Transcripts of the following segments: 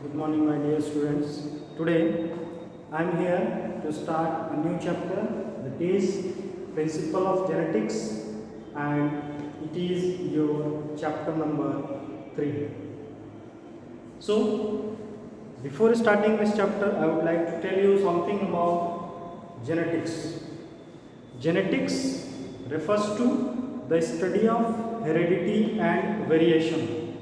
Good morning, my dear students. Today I am here to start a new chapter, that is Principle of Genetics, and it is your chapter number 3. So, before starting this chapter, I would like to tell you something about genetics. Genetics refers to the study of heredity and variation.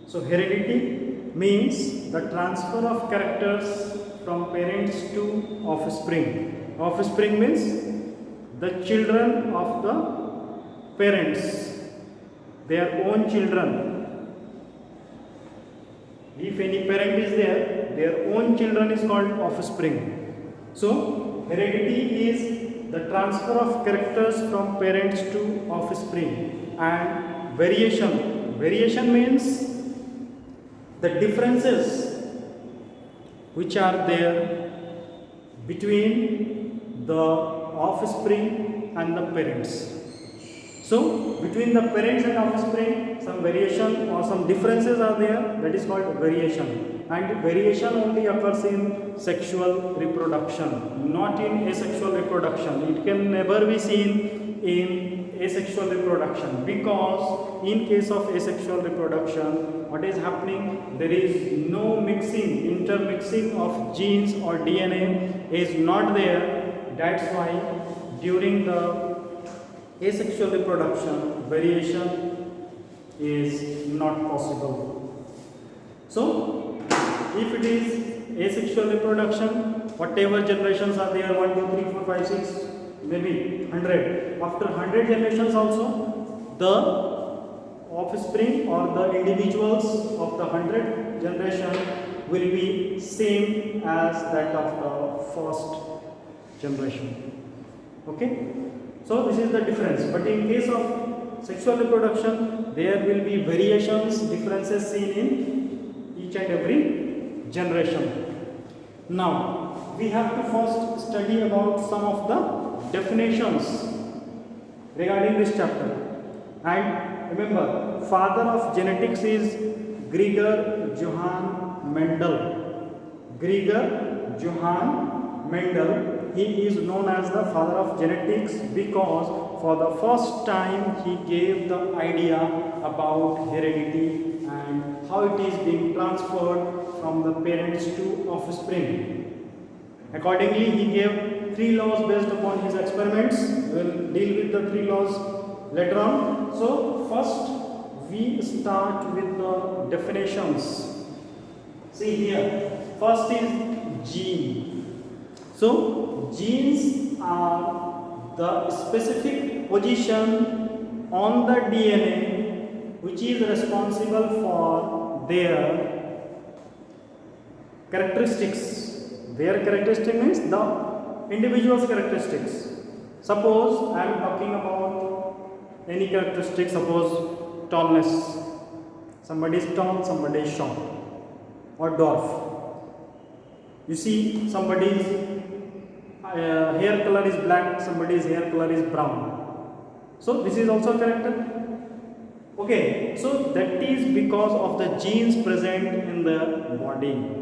So, heredity means the transfer of characters from parents to offspring. Offspring means the children of the parents, their own children. If any parent is there, their own children is called offspring. So, heredity is the transfer of characters from parents to offspring, and variation means the differences which are there between the offspring and the parents. So, between the parents and offspring, some variation or some differences are there, that is called variation. And variation only occurs in sexual reproduction, not in asexual reproduction. It can never be seen in asexual reproduction, because in case of asexual reproduction, what is happening? There is no mixing, intermixing of genes or DNA is not there. That's why during the asexual reproduction, variation is not possible. So, if it is asexual reproduction, whatever generations are there, 1, 2, 3, 4, 5, 6, maybe 100. After 100 generations also, the offspring or the individuals of the 100 generation will be same as that of the first generation. Okay? So this is the difference. But in case of sexual reproduction, there will be variations, differences seen in each and every generation. Now, we have to first study about some of the definitions regarding this chapter. And remember, father of genetics is Gregor Johann Mendel. Gregor Johann Mendel. He is known as the father of genetics because for the first time he gave the idea about heredity and how it is being transferred from the parents to offspring. Accordingly, he gave 3 laws based upon his experiments. We will deal with the 3 laws later on. So, first we start with the definitions. See here, first is gene. So, genes are the specific position on the DNA which is responsible for their characteristics. Their characteristic means the individual's characteristics. Suppose I am talking about any characteristic, suppose tallness. Somebody is tall, somebody is short, or dwarf. You see, somebody's hair color is black, somebody's hair color is brown. So this is also a character. Okay, so that is because of the genes present in the body.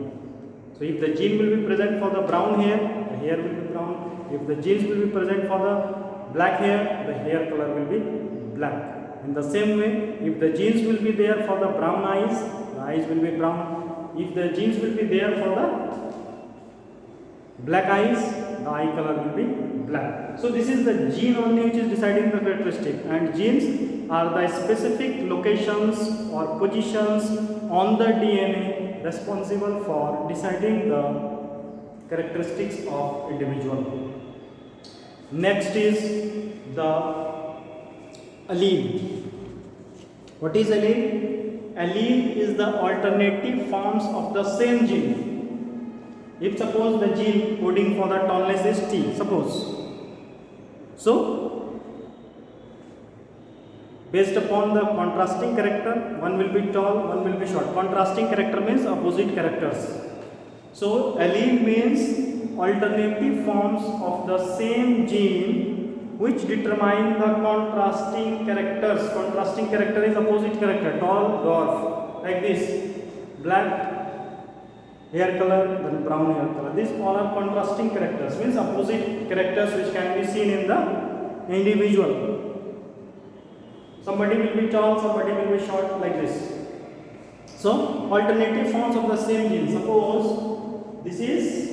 So if the gene will be present for the brown hair, the hair will be brown. If the genes will be present for the black hair, the hair color will be black. In the same way, if the genes will be there for the brown eyes, the eyes will be brown. If the genes will be there for the black eyes, the eye color will be black. So this is the gene only which is deciding the characteristic, and genes are the specific locations or positions on the DNA responsible for deciding the characteristics of individual. Next is the allele. What is allele? Allele is the alternative forms of the same gene. If suppose the gene coding for the tallness is T, suppose. So, based upon the contrasting character, one will be tall, one will be short. Contrasting character means opposite characters. So, allele means alternative forms of the same gene which determine the contrasting characters. Contrasting character is opposite character, tall, dwarf, like this, black, hair color, then brown hair color. These all are contrasting characters, means opposite characters which can be seen in the individual. Somebody will be tall, somebody will be short, like this. So alternative forms of the same gene. Suppose this is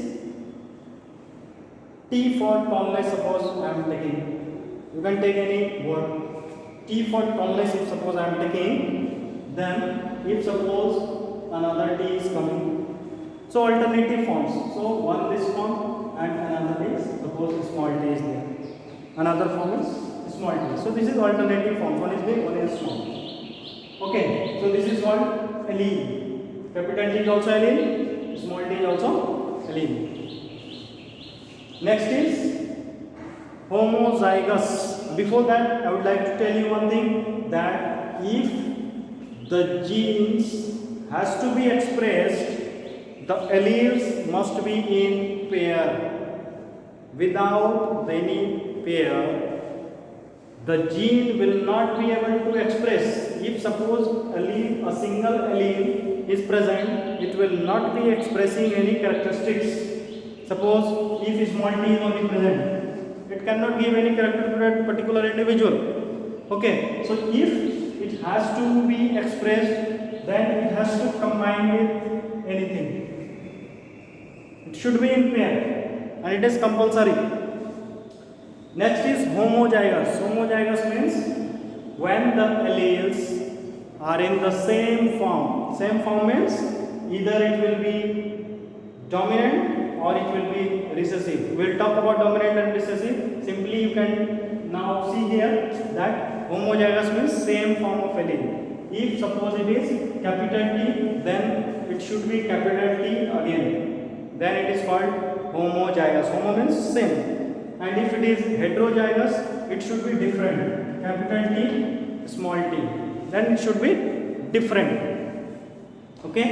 T for tallness. Suppose I am taking, you can take any word. T for tallness, if suppose I am taking, then if suppose another T is coming, so alternative forms. So one this form and another is, suppose small t is there, another form is small t. So this is alternative form. One is big, one is small. Okay, so this is called allele. Capital T is also allele, small t is also allele. Next is homozygous. Before that, I would like to tell you one thing, that if the genes has to be expressed, the alleles must be in pair. Without any pair, the gene will not be able to express. If suppose a single allele is present, it will not be expressing any characteristics. Suppose if small t is only present, it cannot give any character to that particular individual. Okay, so if it has to be expressed, then it has to combine with anything. It should be in pair, and it is compulsory. Next is homozygous. Homozygous means when the alleles are in the same form. Same form means either it will be dominant or it will be recessive. We will talk about dominant and recessive. Simply you can now see here that homozygous means same form of allele. If suppose it is capital T, then it should be capital T again. Then it is called homozygous. Homo means same. And if it is heterozygous, it should be different. Capital T, small t. Then it should be different. Okay?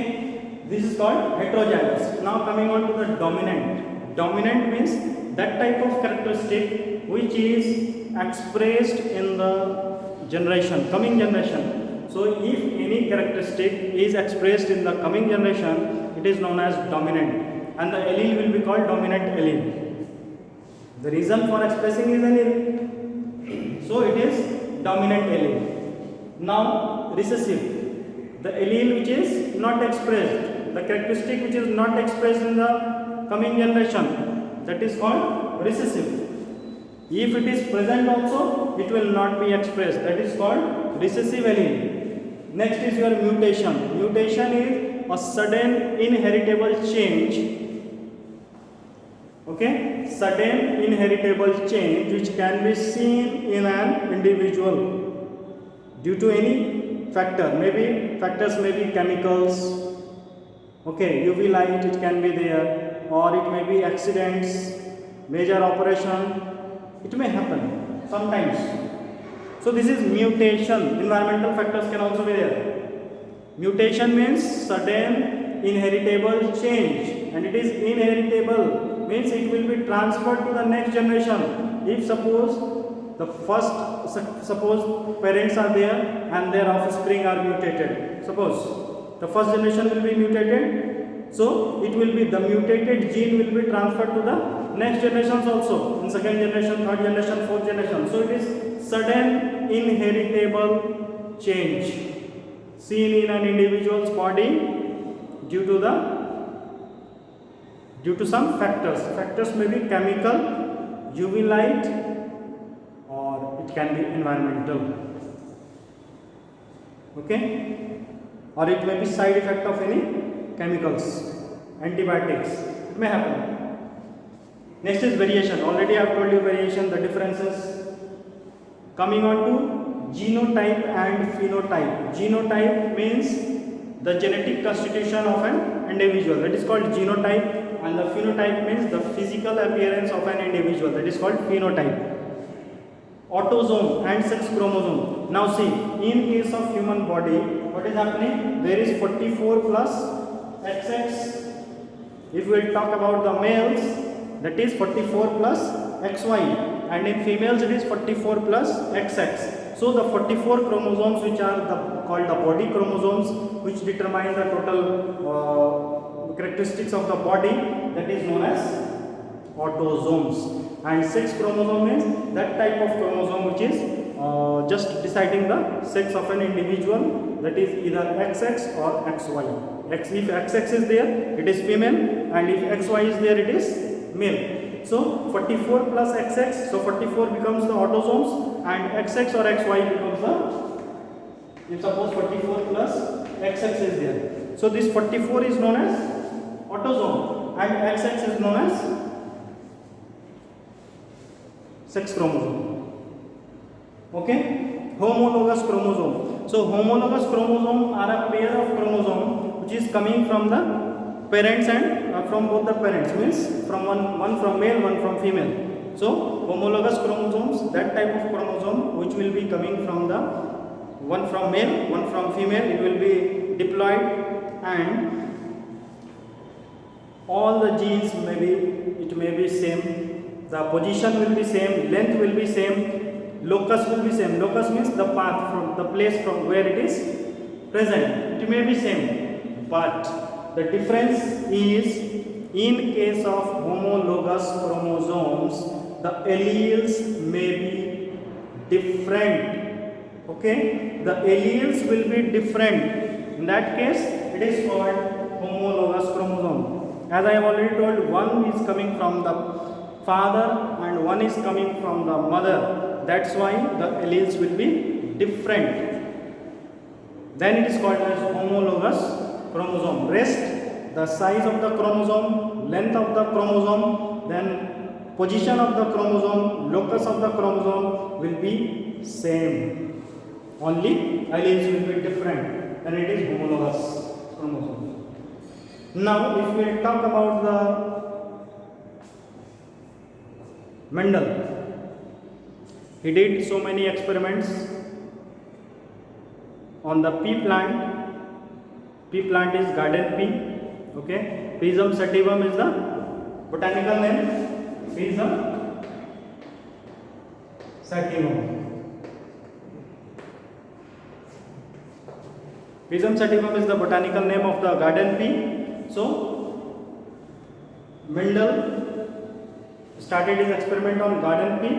This is called heterozygous. Now coming on to the dominant. Dominant means that type of characteristic which is expressed in the generation, coming generation. So if any characteristic is expressed in the coming generation, it is known as dominant. And the allele will be called dominant allele. The reason for expressing is allele. So it is dominant allele. Now recessive. The allele which is not expressed, the characteristic which is not expressed in the coming generation, that is called recessive. If it is present also, it will not be expressed. That is called recessive allele. Next is your mutation. Mutation is a sudden inheritable change. Okay, sudden inheritable change which can be seen in an individual due to any factor. Maybe factors may be chemicals. Okay, UV light it can be there, or it may be accidents, major operation. It may happen sometimes. So this is mutation. Environmental factors can also be there. Mutation means sudden inheritable change, and it is inheritable. Means it will be transferred to the next generation. If suppose suppose parents are there and their offspring are mutated. Suppose the first generation will be mutated, so it will be the mutated gene will be transferred to the next generations also, in second generation, third generation, fourth generation. So it is sudden inheritable change seen in an individual's body due to some factors. Factors may be chemical, UV light, or it can be environmental. Okay? Or it may be side effect of any chemicals, antibiotics. It may happen. Next is variation. Already I have told you variation, the differences. Coming on to genotype and phenotype. Genotype means the genetic constitution of an individual. That is called genotype. And the phenotype means the physical appearance of an individual. That is called phenotype. Autosome and sex chromosome. Now see, in case of human body, what is happening? There is 44 plus XX. If we will talk about the males, that is 44 plus XY. And in females, it is 44 plus XX. So the 44 chromosomes which are called the body chromosomes, which determine the total characteristics of the body, that is known as autosomes. And sex chromosome means that type of chromosome which is just deciding the sex of an individual, that is either XX or XY. If XX is there, it is female, and if XY is there, it is male. So 44 plus XX, so 44 becomes the autosomes, and XX or XY becomes the, if suppose 44 plus XX is there. So this 44 is known as autosome, and XX is known as sex chromosome. Okay, homologous chromosome. So homologous chromosome are a pair of chromosome which is coming from the parents and from both the parents, means from one from male, one from female. So homologous chromosomes, that type of chromosome which will be coming from the one from male, one from female, it will be diploid, and all the genes may be same. The position will be same, length will be same, locus will be same. Locus means the path, from the place from where it is present. It may be same, but the difference is, in case of homologous chromosomes, the alleles may be different. Okay, the alleles will be different. In that case, it is called homologous chromosome. As I have already told, one is coming from the father and one is coming from the mother. That's why the alleles will be different. Then it is called as homologous chromosome. Rest, the size of the chromosome, length of the chromosome, then position of the chromosome, locus of the chromosome will be same. Only alleles will be different. Then it is homologous chromosome. Now if we talk about the Mendel, he did so many experiments on the pea plant. Pea plant is garden pea. Okay, Pisum sativum is the botanical name. Pisum sativum. Pisum sativum is the botanical name of the garden pea. So Mendel started his experiment on garden pea,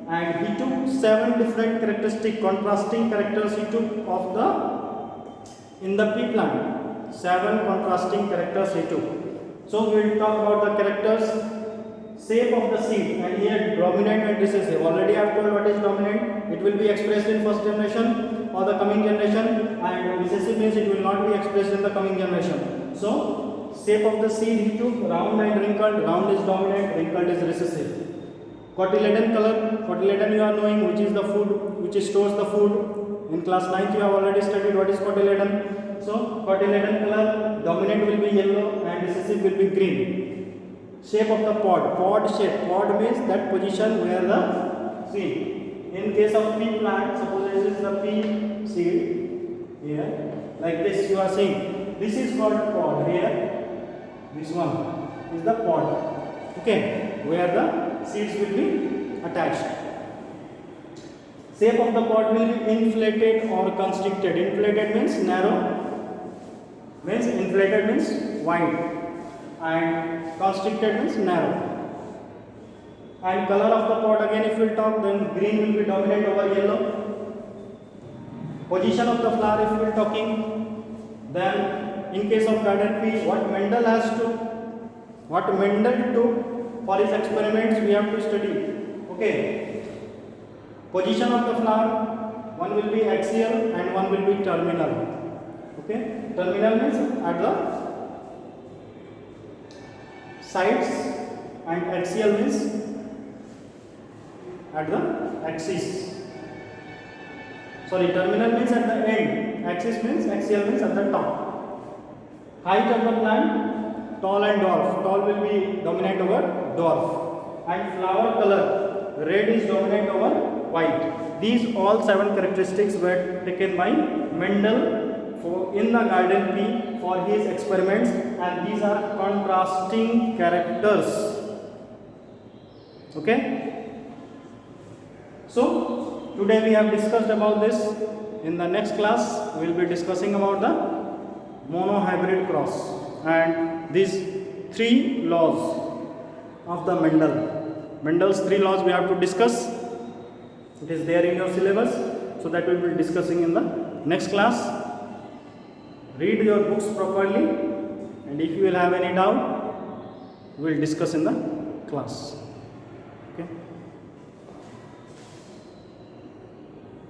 and he took 7 different characteristic, contrasting characters he took of the in the pea plant. 7 contrasting characters he took. So we will talk about the characters. Shape of the seed, and here dominant and recessive. Already I have told what is dominant. It will be expressed in first generation or the coming generation, and recessive means it will not be expressed in the coming generation. So shape of the seed he took round and wrinkled. Round is dominant, wrinkled is recessive. Cotyledon color. Cotyledon you are knowing, which is the food, which stores the food. In class 9th you have already studied what is cotyledon. So cotyledon color, dominant will be yellow and recessive will be green. Shape of the pod. Pod shape. Pod means that position where the seed. In case of pea plant, suppose this is the pea seed here, like this you are seeing. This is called pod here. This one is the pod. Okay, where the seeds will be attached. Shape of the pod will be inflated or constricted. Inflated means narrow, means inflated means wide, and constricted means narrow. And color of the pod, again if we talk, then green will be dominant over yellow. Position of the flower if we are talking, then in case of garden pea, what Mendel took for his experiments we have to study. Okay, position of the flower, one will be axial and one will be terminal. Okay, terminal means at the sides, and axial means at the axis. Sorry, terminal means at the end, axis means, axial means at the top. Height of the plant, tall and dwarf. Tall will be dominant over dwarf. And flower color, red is dominant over white. These all 7 characteristics were taken by Mendel in the garden pea for his experiments, and these are contrasting characters. Okay. So today we have discussed about this. In the next class we will be discussing about the monohybrid cross. and these 3 laws of the Mendel. Mendel's 3 laws we have to discuss. It is there in your syllabus, so that we will be discussing in the next class. Read your books properly, and if you will have any doubt, we will discuss in the class. Okay.